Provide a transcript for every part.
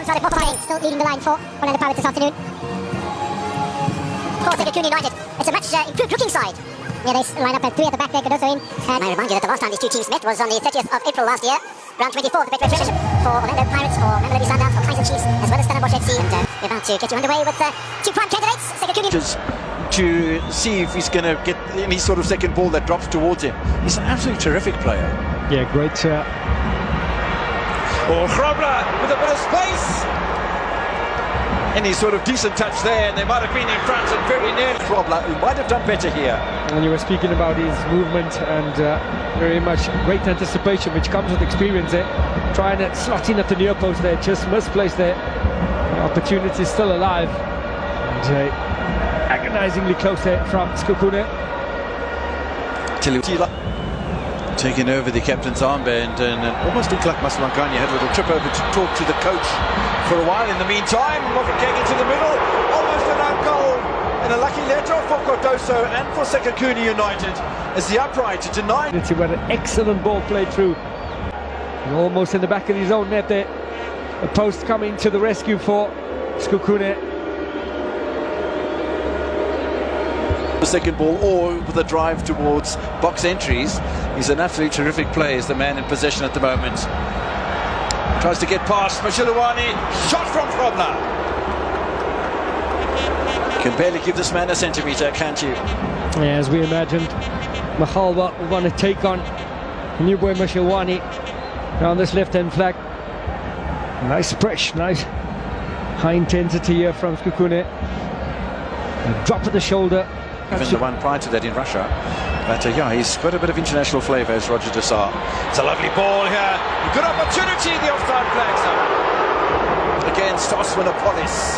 one-sided ball still leading the line for Orlando Pirates this afternoon. For Sekhukhune United, it's a much improved looking side. Yeah, they line up at 3 at the back there, Cardoso in. And I remind you that the last time these two teams met was on the 30th of April last year. Round 24 of the Betway Championship for Orlando Pirates, for Mamelodi Sundowns, for Kaizer Chiefs, as well as Stellenbosch FC. And we're about to get you underway with 2 prime candidates, Sekhukhune. To see if he's going to get any sort of second ball that drops towards him. He's an absolutely terrific player. Yeah, great. Grobler with a bit of space. Any sort of decent touch there, and they might have been in front and very near. Grobler, who might have done better here. When you were speaking about his movement and very much great anticipation, which comes with experience there, trying to slot in at the near post there, just misplaced there. The opportunity is still alive. And agonizingly close there from Sekhukhune. Taking over the captain's armband, and almost looked like Maswanganye had a little trip over to talk to the coach for a while. In the meantime, Mofokeng into the middle, almost an own goal, and a lucky letter for Cardoso and for Sekhukhune United as the upright denied. He had an excellent ball played through, and almost in the back of his own net there. The post coming to the rescue for Sekhukhune. The second ball, or with a drive towards box entries. He's an absolutely terrific player, is the man in possession at the moment. Tries to get past Mashilawani, shot from Grobler. Can barely give this man a centimetre, can't you? Yeah, as we imagined, Mahalwa will want to take on new boy Mashilawani down this left-hand flank. Nice press, nice high intensity here from Sekhukhune. A drop of the shoulder. Even the one prior to that in Russia. But yeah, he's got a bit of international flavour, as Roger Dessar. It's a lovely ball here. Good opportunity, the offside flags up against Oswanapolis.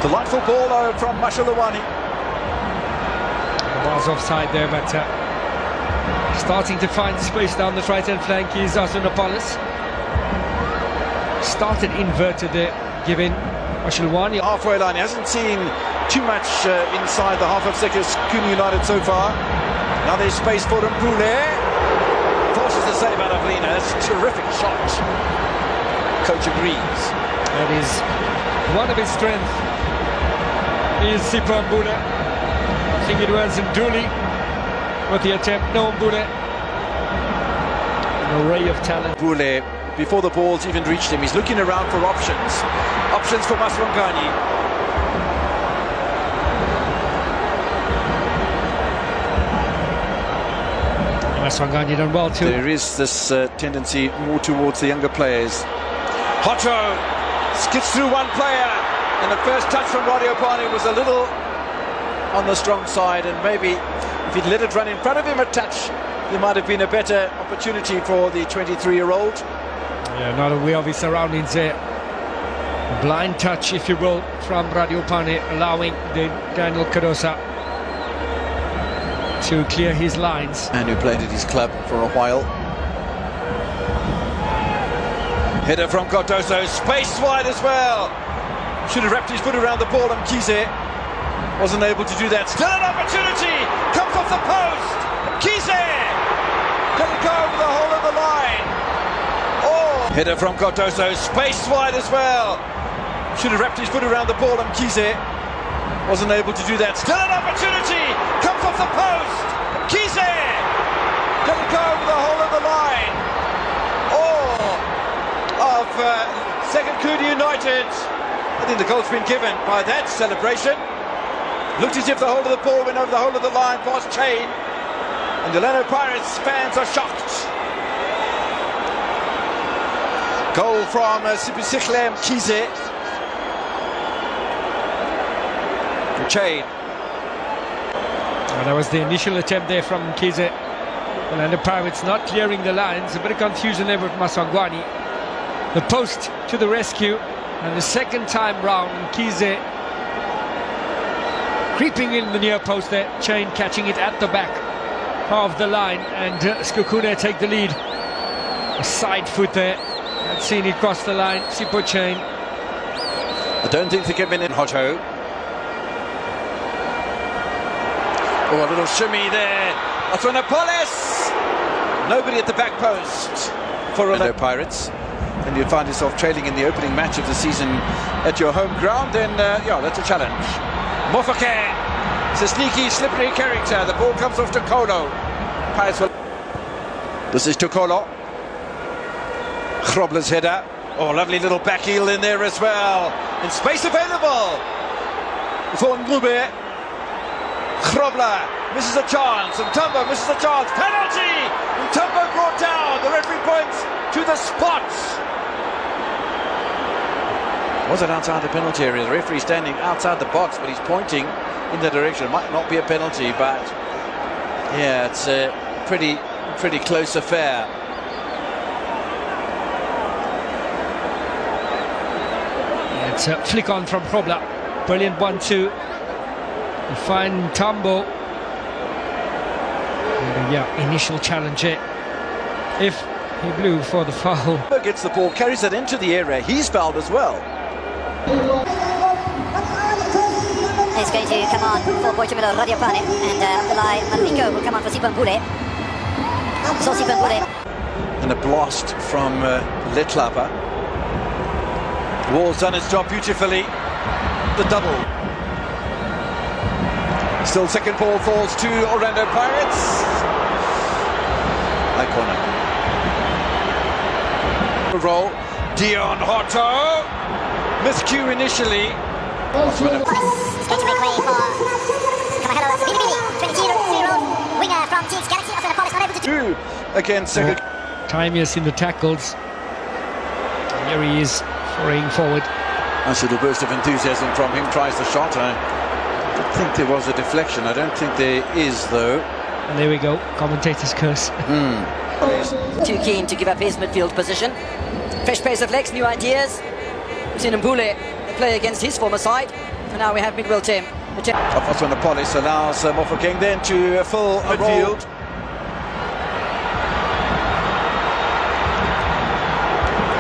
Delightful ball from Mashilawani. Was offside there, but starting to find space down the right-hand flank is Oswanapolis. Started inverted there, giving Mashilawani halfway line. He hasn't seen too much inside the half of Sekhukhune United so far. Now there's space for Mbule. Forces the save out of Lena. That's a terrific shot. Coach agrees. That is one of his strengths. Is Sipho Mbule. I think it was Nduli with the attempt. No, Mbule. An array of talent. Mbule, before the ball's even reached him, he's looking around for options. Options for Maswanganye. Maswanganye done well too. There is this tendency more towards the younger players. Hoto skids through one player, and the first touch from Radiopane was a little on the strong side, and maybe if he'd let it run in front of him a touch, there might have been a better opportunity for the 23-year-old. Yeah, not aware of his surroundings there. A blind touch, if you will, from Radiopane, allowing the Daniel Cardoso to clear his lines. And who played at his club for a while. Header from Cardoso, spaced wide as well. Should have wrapped his foot around the ball, and Kize wasn't able to do that. Still an opportunity, comes off the post. Kize couldn't go over the whole of the line. Oh, header from Cardoso, spaced wide as well. Should have wrapped his foot around the ball, and Kize wasn't able to do that. Still an opportunity, comes off the post. Kize couldn't go over the whole of the line. Of Sekhukhune United. I think the goal's been given by that celebration. Looked as if the whole of the ball went over the whole of the line past Chain, and the Orlando Pirates fans are shocked. Goal from Sekhukhune Kize. Chain. Well, that was the initial attempt there from Kize. And the Pirates not clearing the lines. A bit of confusion there with Maswanganye. The post to the rescue. And the second time round, Kize creeping in the near post there. Chain catching it at the back of the line. And Sekhukhune take the lead. A side foot there. I've seen it cross the line. Sipho Chain. I don't think they can win in Hoto. Oh, a little shimmy there. Oswanapolis! Nobody at the back post for Orlando Pirates. and you find yourself trailing in the opening match of the season at your home ground, then yeah, that's a challenge. Mofokeng, it's a sneaky, slippery character. The ball comes off to Kolo. This is Tukolo. Grobler's header. Oh, lovely little back heel in there as well. And space available for Ngube. Grobler misses a chance. Mtambo misses a chance. Penalty! Mtambo brought down. The referee points to the spot. Was it outside the penalty area? The referee standing outside the box, but he's pointing in that direction. It might not be a penalty, but yeah, it's a pretty close affair. It's a flick on from Grobler. Brilliant 1-2. Fine Tambo. Yeah, initial challenge here. If he blew for the foul. Gets the ball, carries it into the area. He's fouled as well. He's going to come on for Portugal Radio Pane, and Abdullah Malviko will come on for Sipambule. So Sipambule. And a blast from Letlapa. Wall's done his job beautifully. The double. Still second ball falls to Orlando Pirates. High corner. Roll. Dion Hotto. Miscue initially. It's going to make way for Kamahelo Bilibili, 22-year-old winger from Teams Galaxy. After the Polish not able to do against Sekhukhune. Timius in the tackles. And here he is hurrying forward. Nice little burst of enthusiasm from him. Tries the shot. I don't think there was a deflection. I don't think there is, though. And there we go. Commentator's curse. Too keen to give up his midfield position. Fresh pace of legs, new ideas. Mbule play against his former side. And now we have Miguel Tim. Off on the police allows Mofokeng then to fill midfield.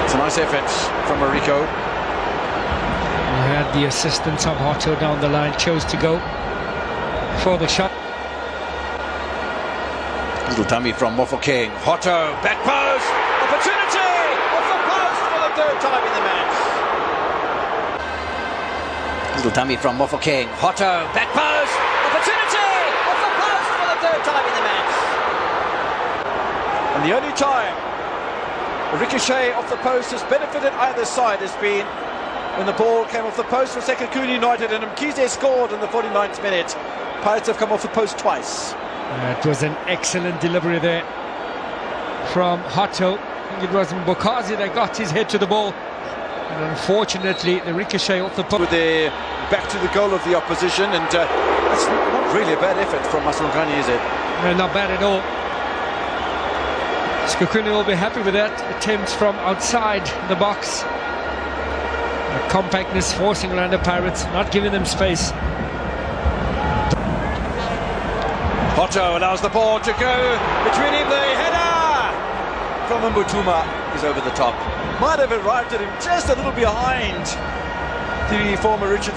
It's a nice effort from Mariko. We had the assistance of Hotto down the line, chose to go for the shot. Little dummy from Mofokeng. Hotto, back post, opportunity off the post for the third time in the match. Little dummy from Mofokeng. Hotto, back post, opportunity off the post for the third time in the match. And the only time a ricochet off the post has benefited either side has been when the ball came off the post for Sekhukhune United and Mkhize scored in the 49th minute. Pirates have come off the post twice. It was an excellent delivery there from Hotto. I think it was Mbokazi that got his head to the ball. And unfortunately, the ricochet off the post. With their back to the goal of the opposition, and that's not really a bad effort from Masongani, is it? No, not bad at all. Sekhukhune will be happy with that. Attempts from outside the box. The compactness forcing Orlando Pirates, not giving them space. Hotto allows the ball to go between him. The header from Mbutuma is over the top. Might have arrived at him just a little behind the former Richard